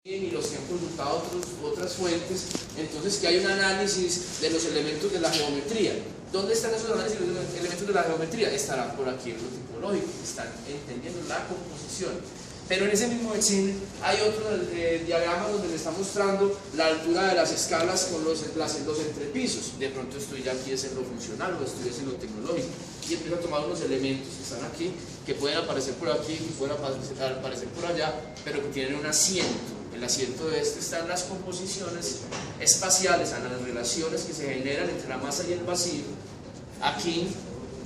y los que han consultado otras fuentes, entonces que hay un análisis de los elementos de la geometría. ¿Dónde están esos análisis de los elementos de la geometría? Estarán por aquí en lo tipológico, están entendiendo la composición. Pero en ese mismo examen hay otro diagrama donde me está mostrando la altura de las escalas con los entrepisos. De pronto estoy ya aquí es en lo funcional o estoy en lo tecnológico. Y empiezo a tomar unos elementos que están aquí, que pueden aparecer por aquí, que pueden aparecer por allá, pero que tienen un asiento. El asiento de este están las composiciones espaciales, en las relaciones que se generan entre la masa y el vacío. Aquí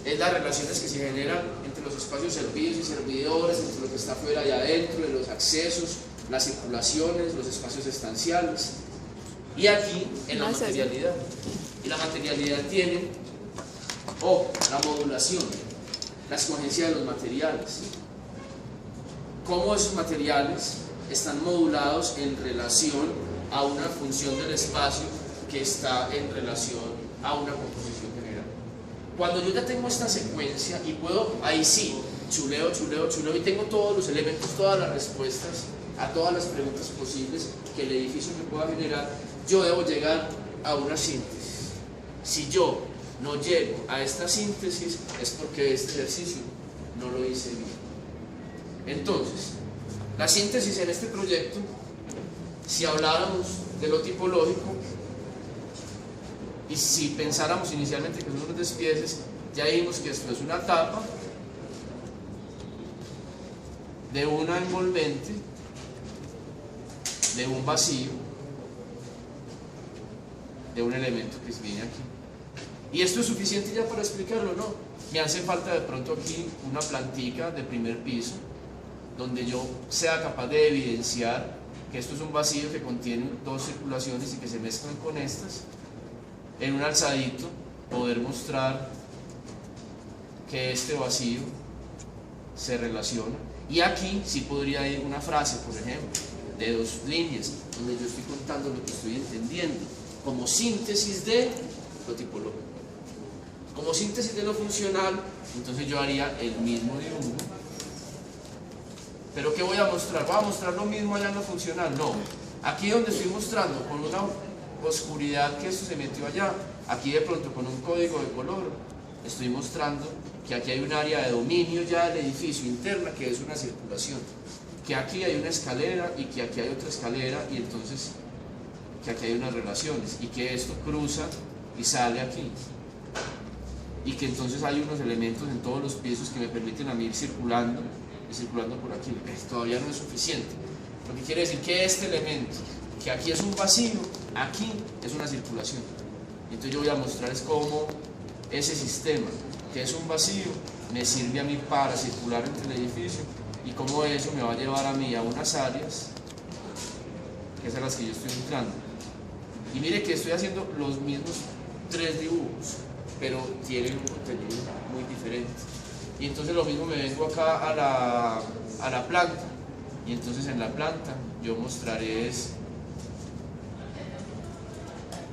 es las relaciones que se generan entre los espacios servidos y servidores, entre lo que está fuera y adentro, de los accesos, las circulaciones, los espacios estanciales. Y aquí en la materialidad. Y la materialidad tiene la modulación, la escogencia de los materiales. Cómo esos materiales están modulados en relación a una función del espacio que está en relación a una composición general. Cuando yo ya tengo esta secuencia y puedo, ahí sí, chuleo y tengo todos los elementos, todas las respuestas a todas las preguntas posibles que el edificio me pueda generar, yo debo llegar a una síntesis. Si yo no llego a esta síntesis es porque este ejercicio no lo hice bien. Entonces, la síntesis en este proyecto, si habláramos de lo tipológico y si pensáramos inicialmente que son unos despieces, ya vimos que esto es una tapa de una envolvente, de un vacío, de un elemento que viene aquí. ¿Y esto es suficiente ya para explicarlo? No. Me hace falta de pronto aquí una plantica de primer piso, donde yo sea capaz de evidenciar que esto es un vacío que contiene dos circulaciones y que se mezclan con estas. En un alzadito poder mostrar que este vacío se relaciona. Y aquí sí podría ir una frase, por ejemplo, de dos líneas, donde yo estoy contando lo que estoy entendiendo, como síntesis de lo tipológico. Como síntesis de lo funcional, entonces yo haría el mismo dibujo. ¿Pero qué voy a mostrar? ¿Voy a mostrar lo mismo allá en lo funcional? No. Aquí donde estoy mostrando con una oscuridad que esto se metió allá, aquí de pronto con un código de color, estoy mostrando que aquí hay un área de dominio ya del edificio interna que es una circulación. Que aquí hay una escalera y que aquí hay otra escalera y entonces que aquí hay unas relaciones y que esto cruza y sale aquí. Y que entonces hay unos elementos en todos los pisos que me permiten a mí ir circulando por aquí. Todavía no es suficiente. Lo que quiere decir que este elemento, que aquí es un vacío, aquí es una circulación. Entonces yo voy a mostrar es cómo ese sistema, que es un vacío, me sirve a mí para circular entre el edificio y cómo eso me va a llevar a mí a unas áreas, que es a las que yo estoy entrando. Y mire que estoy haciendo los mismos tres dibujos, pero tienen un contenido muy diferente. Y entonces lo mismo me vengo acá a la planta, y entonces en la planta yo mostraré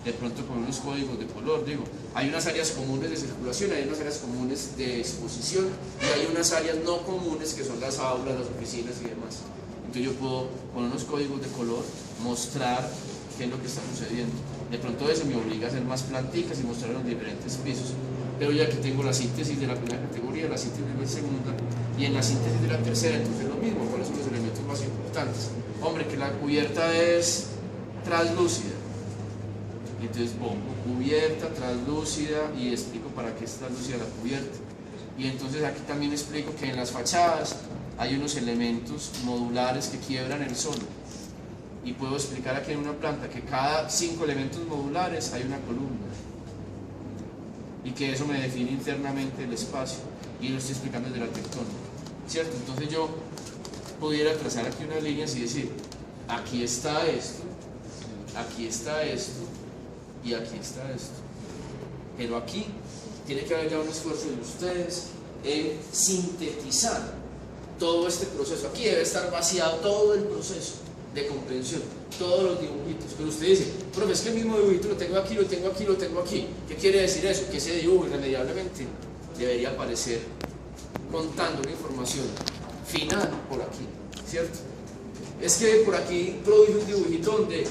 de pronto con unos códigos de color. Digo, hay unas áreas comunes de circulación, hay unas áreas comunes de exposición y hay unas áreas no comunes que son las aulas, las oficinas y demás. Entonces yo puedo con unos códigos de color mostrar qué es lo que está sucediendo. De pronto eso me obliga a hacer más planticas y mostrar los diferentes pisos. Pero ya que tengo la síntesis de la primera categoría, la síntesis de la segunda y en la síntesis de la tercera, entonces lo mismo, ¿cuáles son los elementos más importantes? Hombre, que la cubierta es translúcida. Entonces pongo cubierta, translúcida y explico para qué es translúcida la cubierta. Y entonces aquí también explico que en las fachadas hay unos elementos modulares que quiebran el suelo. Y puedo explicar aquí en una planta que cada 5 elementos modulares hay una columna. Y que eso me define internamente el espacio y lo estoy explicando desde la tectónica, ¿cierto? Entonces yo pudiera trazar aquí unas líneas y decir aquí está esto y aquí está esto, pero aquí tiene que haber ya un esfuerzo de ustedes en sintetizar todo este proceso. Aquí debe estar vaciado todo el proceso de comprensión, todos los dibujitos, pero usted dice, profe, es que el mismo dibujito lo tengo aquí, lo tengo aquí, lo tengo aquí. ¿Qué quiere decir eso? Que ese dibujo irremediablemente debería aparecer contando una información final por aquí, ¿cierto? es que por aquí produje un dibujito donde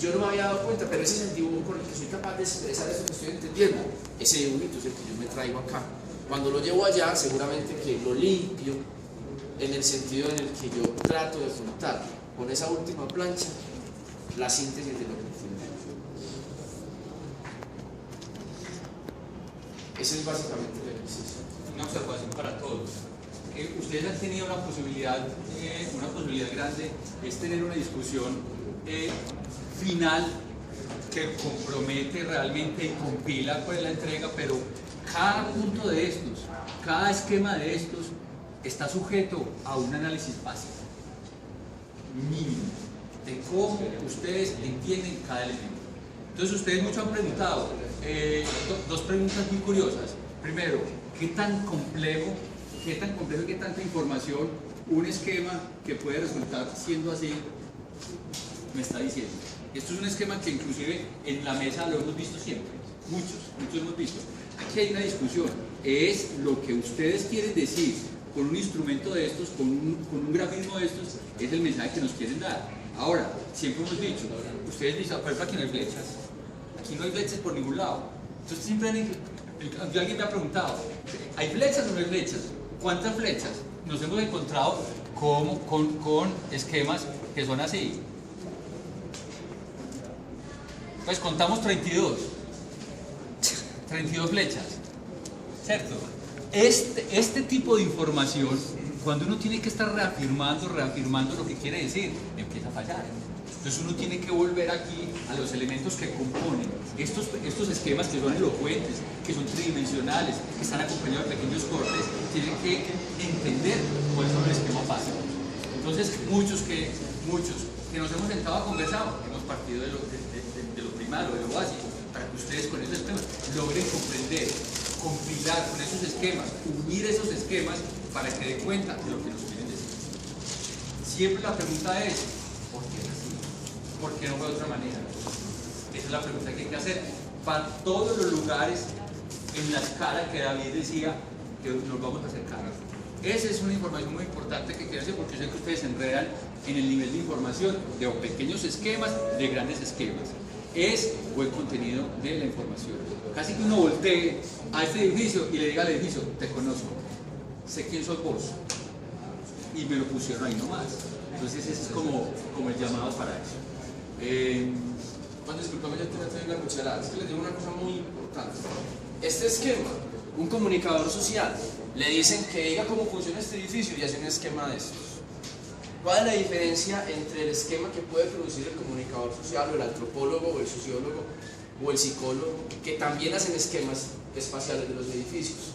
yo no me había dado cuenta, pero ese es el dibujo con el que soy capaz de expresar eso que estoy entendiendo. Ese dibujito es el que yo me traigo acá. Cuando lo llevo allá, seguramente que lo limpio en el sentido en el que yo trato de contar con esa última plancha la síntesis de lo que entiendo. Ese es básicamente el ejercicio. Una observación para todos. Ustedes han tenido una posibilidad grande, es tener una discusión final que compromete realmente y compila pues la entrega, pero cada punto de estos, cada esquema de estos está sujeto a un análisis básico, mínimo, de cómo ustedes entienden cada elemento. Entonces ustedes mucho han preguntado, dos preguntas muy curiosas. Primero, ¿qué tan complejo y qué tanta información un esquema que puede resultar siendo así me está diciendo? Esto es un esquema que inclusive en la mesa lo hemos visto siempre, muchos hemos visto. Aquí hay una discusión, es lo que ustedes quieren decir con un instrumento de estos, con un grafismo de estos, es el mensaje que nos quieren dar. Ahora, siempre hemos dicho, ustedes dicen, por ejemplo, aquí no hay flechas, por ningún lado. Entonces siempre alguien me ha preguntado, ¿hay flechas o no hay flechas? ¿Cuántas flechas? Nos hemos encontrado con esquemas que son así. Pues contamos 32 flechas, ¿cierto? Este tipo de información, cuando uno tiene que estar reafirmando lo que quiere decir, empieza a fallar. Entonces uno tiene que volver aquí a los elementos que componen estos esquemas que son elocuentes, que son tridimensionales, que están acompañados de pequeños cortes, tienen que entender cuál es el esquema básico. Entonces muchos que nos hemos sentado a conversar, hemos partido de lo primario, de lo básico, para que ustedes con esos esquemas logren comprender, compilar con esos esquemas, unir esos esquemas para que den cuenta de lo que nos quieren decir. Siempre la pregunta es, ¿por qué es así? ¿Por qué no fue de otra manera? Esa es la pregunta que hay que hacer para todos los lugares en la escala que David decía que nos vamos a acercar. Esa es una información muy importante que quiero hacer, porque yo sé que ustedes se enredan en el nivel de información de pequeños esquemas, de grandes esquemas. Es buen contenido de la información. Casi que uno voltee a este edificio y le diga al edificio, te conozco, sé quién sos vos, y me lo pusieron ahí nomás. Entonces ese es como el llamado para eso. Bueno, disculpame, yo te doy una cucharada. Es que les digo una cosa muy importante. Este esquema, un comunicador social, le dicen que diga cómo funciona este edificio y hace un esquema de estos. ¿Cuál es la diferencia entre el esquema que puede producir el comunicador social o el antropólogo o el sociólogo o el psicólogo, que también hacen esquemas espaciales de los edificios?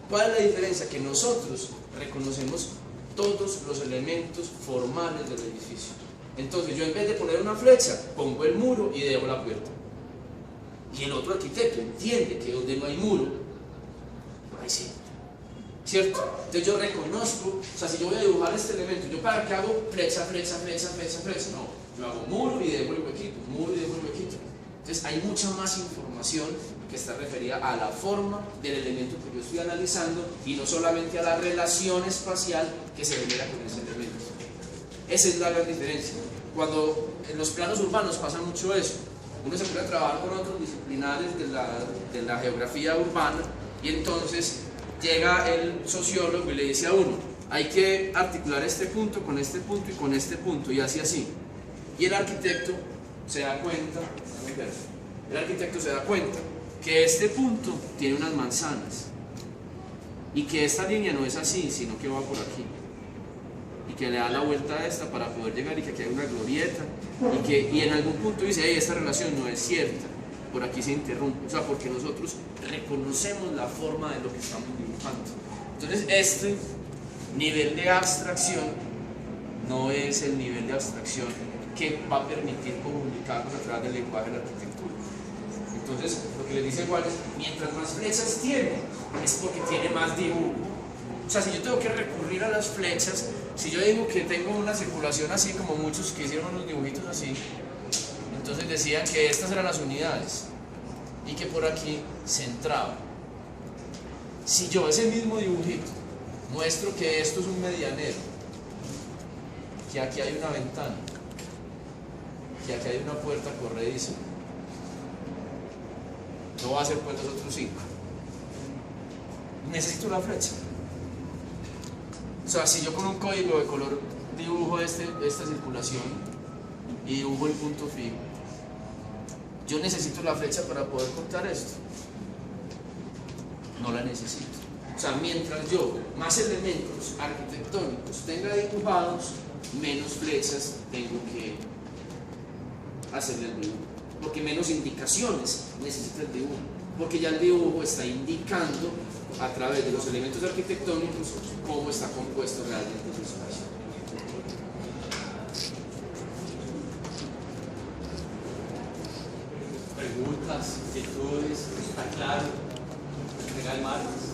¿Cuál es la diferencia? Que nosotros reconocemos todos los elementos formales del edificio. Entonces yo, en vez de poner una flecha, pongo el muro y dejo la puerta. Y el otro arquitecto entiende que donde no hay muro, no hay sí. ¿Cierto? Entonces yo reconozco, o sea, si yo voy a dibujar este elemento, ¿yo para qué hago flecha? No, yo hago muro y dejo el huequito, muro y dejo el huequito. Entonces hay mucha más información que está referida a la forma del elemento que yo estoy analizando y no solamente a la relación espacial que se genera con ese elemento. Esa es la gran diferencia. Cuando en los planos urbanos pasa mucho eso, uno se puede trabajar con otros disciplinares de la geografía urbana y entonces llega el sociólogo y le dice a uno, hay que articular este punto con este punto y con este punto y así. Y el arquitecto se da cuenta que este punto tiene unas manzanas y que esta línea no es así, sino que va por aquí. Y que le da la vuelta a esta para poder llegar y que aquí hay una glorieta y en algún punto dice, hey, esta relación no es cierta, por aquí se interrumpe, o sea, porque nosotros reconocemos la forma de lo que estamos dibujando. Entonces este nivel de abstracción no es el nivel de abstracción que va a permitir comunicarnos a través del lenguaje de la arquitectura. Entonces lo que les dice Juan es, mientras más flechas tiene, es porque tiene más dibujo. O sea, si yo tengo que recurrir a las flechas, si yo digo que tengo una circulación así, como muchos que hicieron unos dibujitos así, entonces decían que estas eran las unidades y que por aquí se entraba. Si yo ese mismo dibujito muestro que esto es un medianero, que aquí hay una ventana, que aquí hay una puerta corrediza. No va a ser pues los otros 5. Necesito una flecha. O sea, si yo con un código de color dibujo esta circulación y dibujo el punto fijo, yo necesito la flecha para poder contar esto. No la necesito. O sea, mientras yo más elementos arquitectónicos tenga dibujados, menos flechas tengo que hacerle el dibujo. Porque menos indicaciones necesita el dibujo. Porque ya el dibujo está indicando a través de los elementos arquitectónicos cómo está compuesto realmente el espacio. Preguntas, inquietudes, está claro. Entrega el martes.